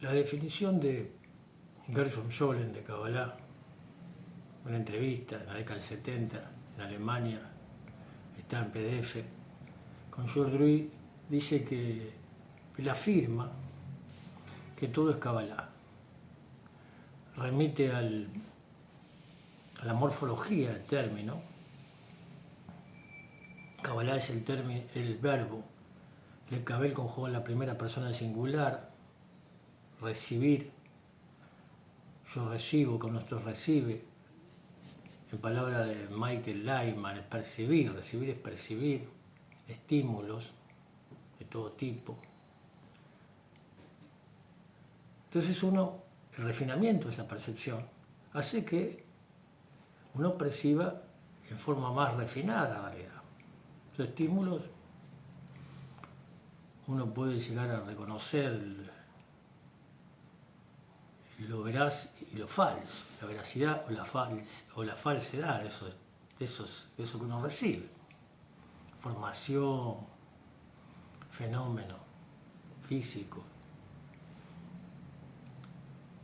La definición de Gershom Scholem de Kabbalah, una entrevista en la década del 70 en Alemania, está en PDF, con George Druy, dice que él afirma que todo es Kabbalah. Remite a la morfología del término. Kabbalah es el verbo, lekabel conjuga en la primera persona del singular, recibir, yo recibo, con nuestro recibe, en palabra de Michael Lyman, es percibir, recibir es percibir, estímulos de todo tipo. Entonces el refinamiento de esa percepción hace que uno perciba en forma más refinada la realidad. Los estímulos, uno puede llegar a reconocer lo veraz y lo falso, la veracidad o la falsedad de eso que uno recibe. Formación, fenómeno físico.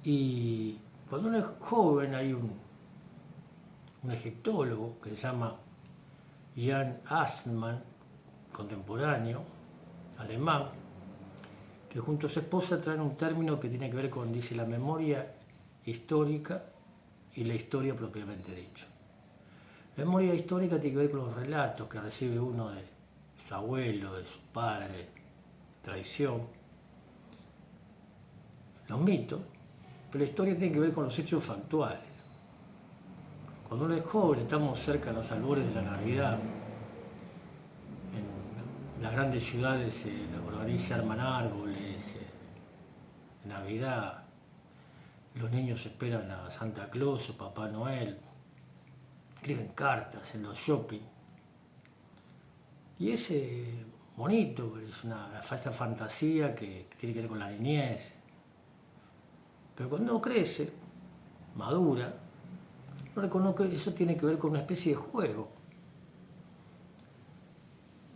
Y cuando uno es joven hay un egiptólogo que se llama Jan Assmann, contemporáneo, alemán, que junto a su esposa traen un término que tiene que ver con, dice, la memoria histórica y la historia propiamente dicha. La memoria histórica tiene que ver con los relatos que recibe uno de su abuelo, de su padre, tradición, los mitos, pero la historia tiene que ver con los hechos factuales. Cuando uno es joven, estamos cerca de los albores de la Navidad. En las grandes ciudades se arman árboles, en Navidad los niños esperan a Santa Claus o Papá Noel, escriben cartas en los shopping. Y ese bonito, es una falsa fantasía que tiene que ver con la niñez. Pero cuando uno crece, madura, no reconozco que eso tiene que ver con una especie de juego.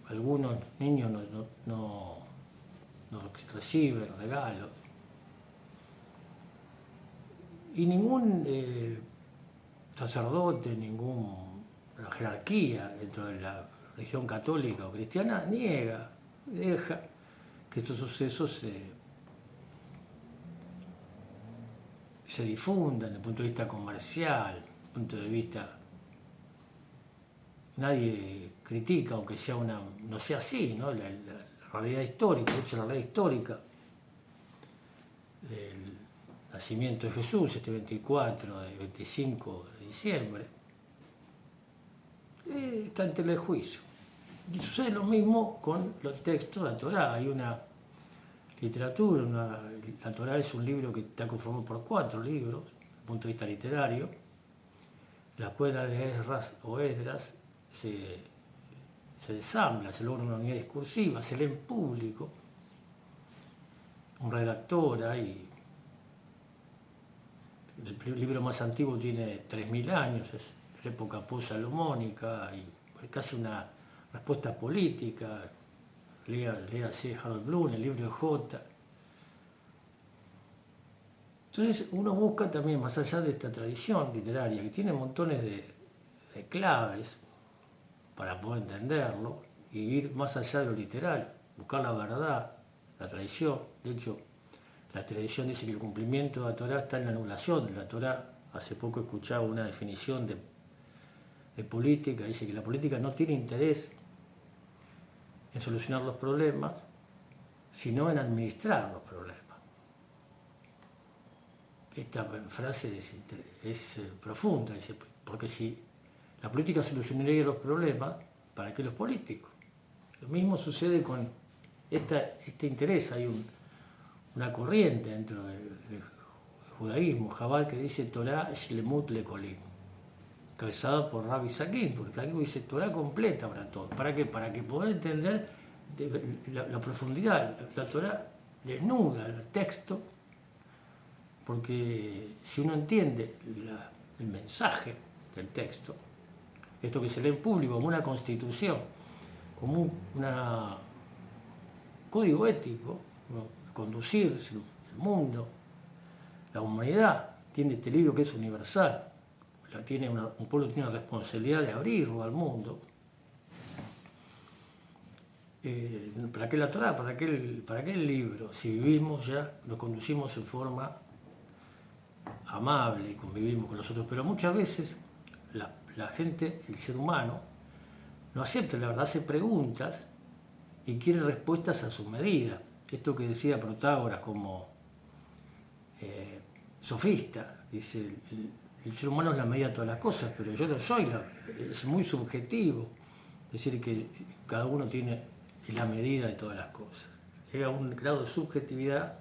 Algunos niños no reciben regalos. Y ningún sacerdote, ninguna jerarquía dentro de la religión católica o cristiana deja que estos sucesos se difundan desde el punto de vista comercial, desde el punto de vista. Nadie critica, aunque no sea así, ¿no? La realidad histórica, de hecho la realidad histórica del nacimiento de Jesús, este 25 de diciembre, está en tela de juicio. Y sucede lo mismo con los textos de la Torá. Hay una literatura, la Torá es un libro que está conformado por 4 libros, desde el punto de vista literario. La escuela de Esdras se ensambla, se logra una unidad discursiva, se lee en público, un redactor hay. El libro más antiguo tiene 3000 años, es de la época post-salomónica, hay casi una respuesta política. Léase Harold Bloom, el libro de J. Entonces uno busca también, más allá de esta tradición literaria, que tiene montones de claves para poder entenderlo, y ir más allá de lo literal, buscar la verdad, la tradición. De hecho, la tradición dice que el cumplimiento de la Torá está en la anulación de la Torá. Hace poco escuchaba una definición de política, dice que la política no tiene interés en solucionar los problemas, sino en administrar los problemas. Esta frase es profunda, dice, porque si la política solucionaría los problemas, ¿para qué los políticos? Lo mismo sucede con este interés. Hay una corriente dentro del judaísmo, Jabal, que dice Torah Shlemut Lekolim, cabezada por Rabbi Sakin, porque aquí dice Torah completa para todos. ¿Para qué? Para que poder entender la profundidad. La Torah desnuda el texto, porque si uno entiende el mensaje del texto, esto que se lee en público como una constitución, como un código ético, ¿no? Conducirse el mundo, la humanidad tiene este libro que es universal. Un pueblo tiene la responsabilidad de abrirlo al mundo. ¿Para qué la Torá? ¿Para qué el libro? Si vivimos ya, lo conducimos en forma amable y convivimos con los otros. Pero muchas veces la gente, el ser humano, no acepta la verdad, hace preguntas y quiere respuestas a su medida. Esto que decía Protágoras como sofista, dice, el ser humano es la medida de todas las cosas, pero yo no soy, es muy subjetivo. Es decir, que cada uno tiene la medida de todas las cosas. Llega a un grado de subjetividad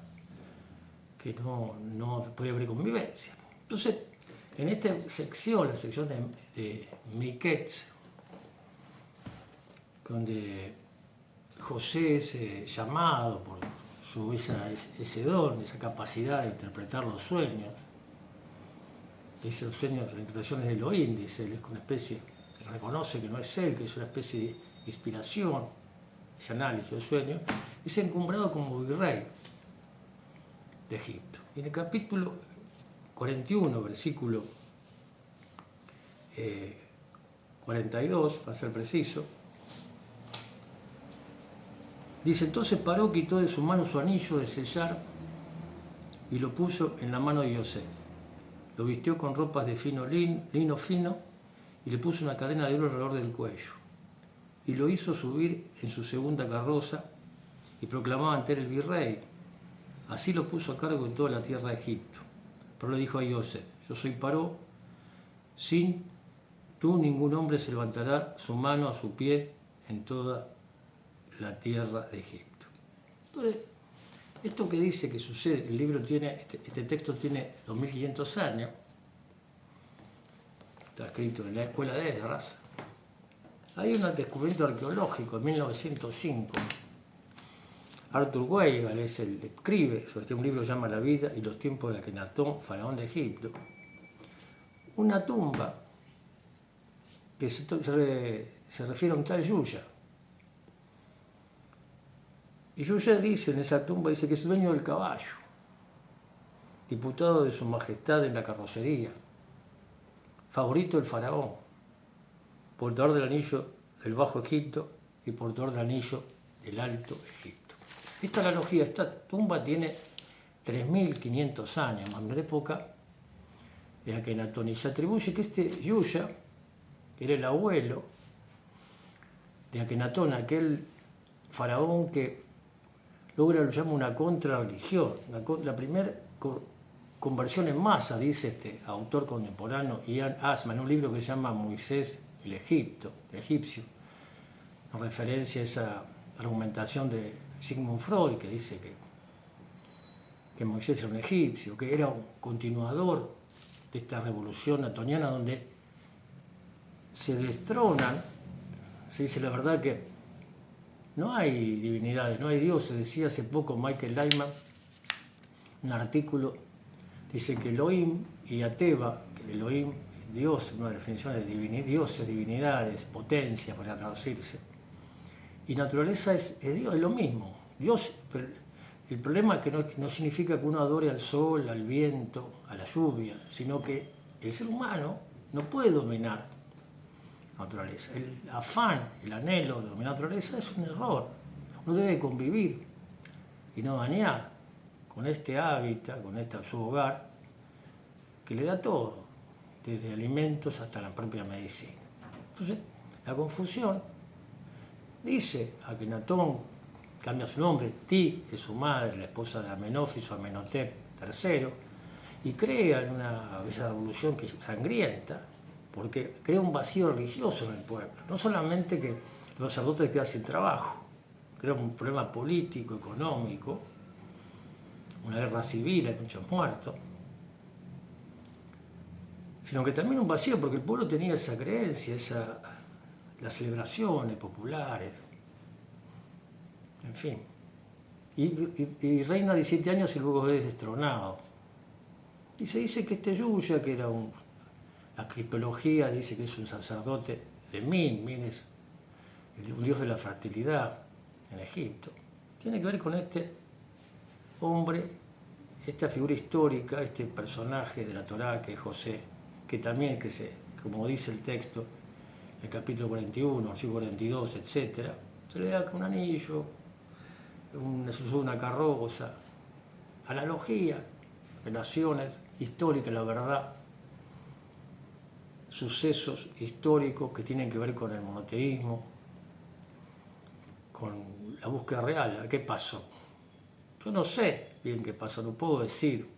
que no puede haber convivencia. Entonces, en esta sección, la sección de Miketz, donde José es llamado por ese don, esa capacidad de interpretar los sueños, dice los sueños, las interpretaciones de Elohim, dice, él es una especie, reconoce que no es él, que es una especie de inspiración, ese análisis del sueño, es encumbrado como virrey de Egipto. Y en el capítulo 41, versículo 42, para ser preciso, dice, entonces Paró, quitó de su mano su anillo de sellar y lo puso en la mano de Yosef. Lo vistió con ropas de lino fino y le puso una cadena de oro alrededor del cuello. Y lo hizo subir en su segunda carroza y proclamaba ante él el virrey. Así lo puso a cargo de toda la tierra de Egipto. Pero le dijo a Yosef, yo soy Paró, sin tú ningún hombre se levantará su mano a su pie en toda la tierra de Egipto. Entonces, esto que dice que sucede, el libro tiene, este texto tiene 2500 años, está escrito en la escuela de Esdras. Hay un descubrimiento arqueológico en 1905. Arthur Weigel escribe sobre un libro que se llama La vida y los tiempos de Akenatón, faraón de Egipto. Una tumba que se refiere a un tal Yuya. Y Yuya dice en esa tumba, dice que es dueño del caballo, diputado de su majestad en la carrocería, favorito del faraón, portador del anillo del Bajo Egipto y portador del anillo del Alto Egipto. Esta analogía, esta tumba tiene 3500 años, más de la época de Akenatón, y se atribuye que este Yuya era el abuelo de Akenatón, aquel faraón que logra lo llama una contrarreligión, la primera conversión en masa, dice este autor contemporáneo Ian Asman, en un libro que se llama Moisés el egipcio, en referencia a esa argumentación de Sigmund Freud, que dice que Moisés era un egipcio, que era un continuador de esta revolución atoniana donde se destronan, se dice la verdad que no hay divinidades, no hay dioses. Decía hace poco Michael Lyman, un artículo, dice que Elohim y Ateba, que Elohim, Dios, una definición de dioses, divinidades, potencia, para traducirse, y naturaleza es Dios, es lo mismo. Dios, pero el problema es que no significa que uno adore al sol, al viento, a la lluvia, sino que el ser humano no puede dominar naturaleza. El afán, el anhelo de dominar la naturaleza es un error. Uno debe convivir y no dañar con este hábitat, con su hogar, que le da todo, desde alimentos hasta la propia medicina. Entonces, la confusión dice Akenatón, cambia su nombre, Ti es su madre, la esposa de Amenofis o Amenhotep III, y crea esa evolución que es sangrienta, porque crea un vacío religioso en el pueblo. No solamente que los sacerdotes quedan sin trabajo, crea un problema político, económico, una guerra civil, hay muchos muertos, sino que también un vacío porque el pueblo tenía esa creencia, las celebraciones populares, en fin. Y reina 17 años y luego es destronado. Y se dice que este Yuya, que era la criptología dice que es un sacerdote de Min es un dios de la fertilidad en Egipto. Tiene que ver con este hombre esta figura histórica, este personaje de la Torá que es José, que también, como dice el texto, el capítulo 41, versículo 42, etc., se le da un anillo, se usa una carroza, analogía, relaciones históricas, la verdad, sucesos históricos que tienen que ver con el monoteísmo, con la búsqueda real. ¿Qué pasó? Yo no sé bien qué pasó, no puedo decir,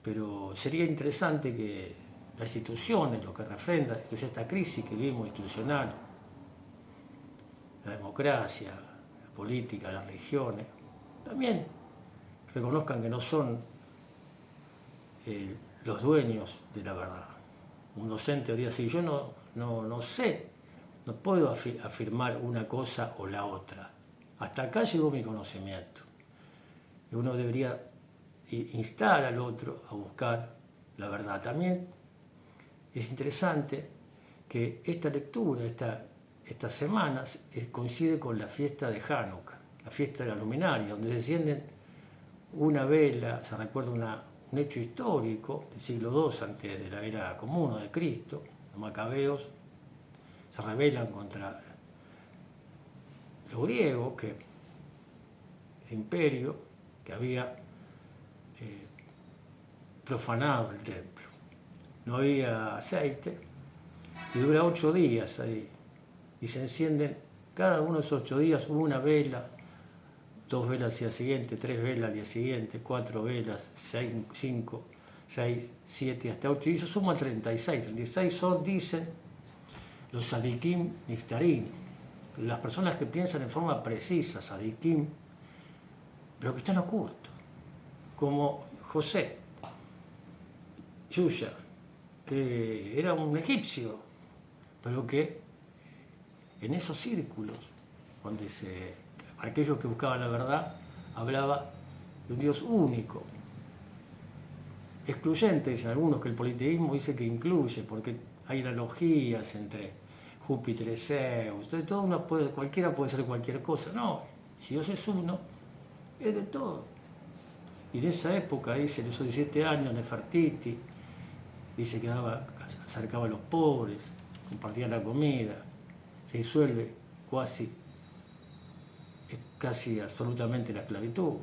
pero sería interesante que las instituciones, lo que refrenda esta crisis que vivimos institucional, la democracia, la política, las religiones, también reconozcan que no son los dueños de la verdad. Un docente diría así, yo no sé, no puedo afirmar una cosa o la otra. Hasta acá llegó mi conocimiento. Y uno debería instar al otro a buscar la verdad. También es interesante que esta lectura, estas semanas, coincide con la fiesta de Hanukkah, la fiesta de la luminaria, donde se encienden una vela, se recuerda un hecho histórico del siglo II antes de la era común de Cristo. Los macabeos se rebelan contra los griegos, que ese imperio que había profanado el templo. No había aceite y dura 8 días ahí. Y se encienden cada uno de esos 8 días una vela, 2 velas al día siguiente, 3 velas al día siguiente, 4 velas, 5, 6, 7, hasta 8. Y eso suma 36. 36 son, dicen, los sadikim niftarim, las personas que piensan en forma precisa, sadikim, pero que están ocultos, como José, Yuya, que era un egipcio, pero que en esos círculos, donde aquellos que buscaban la verdad, hablaba de un Dios único, excluyente, dicen algunos, que el politeísmo dice que incluye, porque hay analogías entre Júpiter y Zeus, entonces cualquiera puede ser cualquier cosa. No, si Dios es uno, es de todo. Y de esa época, dice, en esos 17 años, Nefertiti, dice que acercaba a los pobres, compartía la comida, se disuelve casi absolutamente la esclavitud.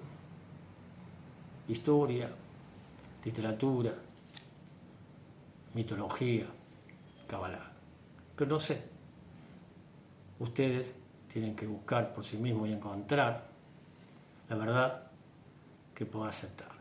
Historia, literatura, mitología, Kabbalah. Pero no sé, ustedes tienen que buscar por sí mismos y encontrar la verdad que pueda aceptar.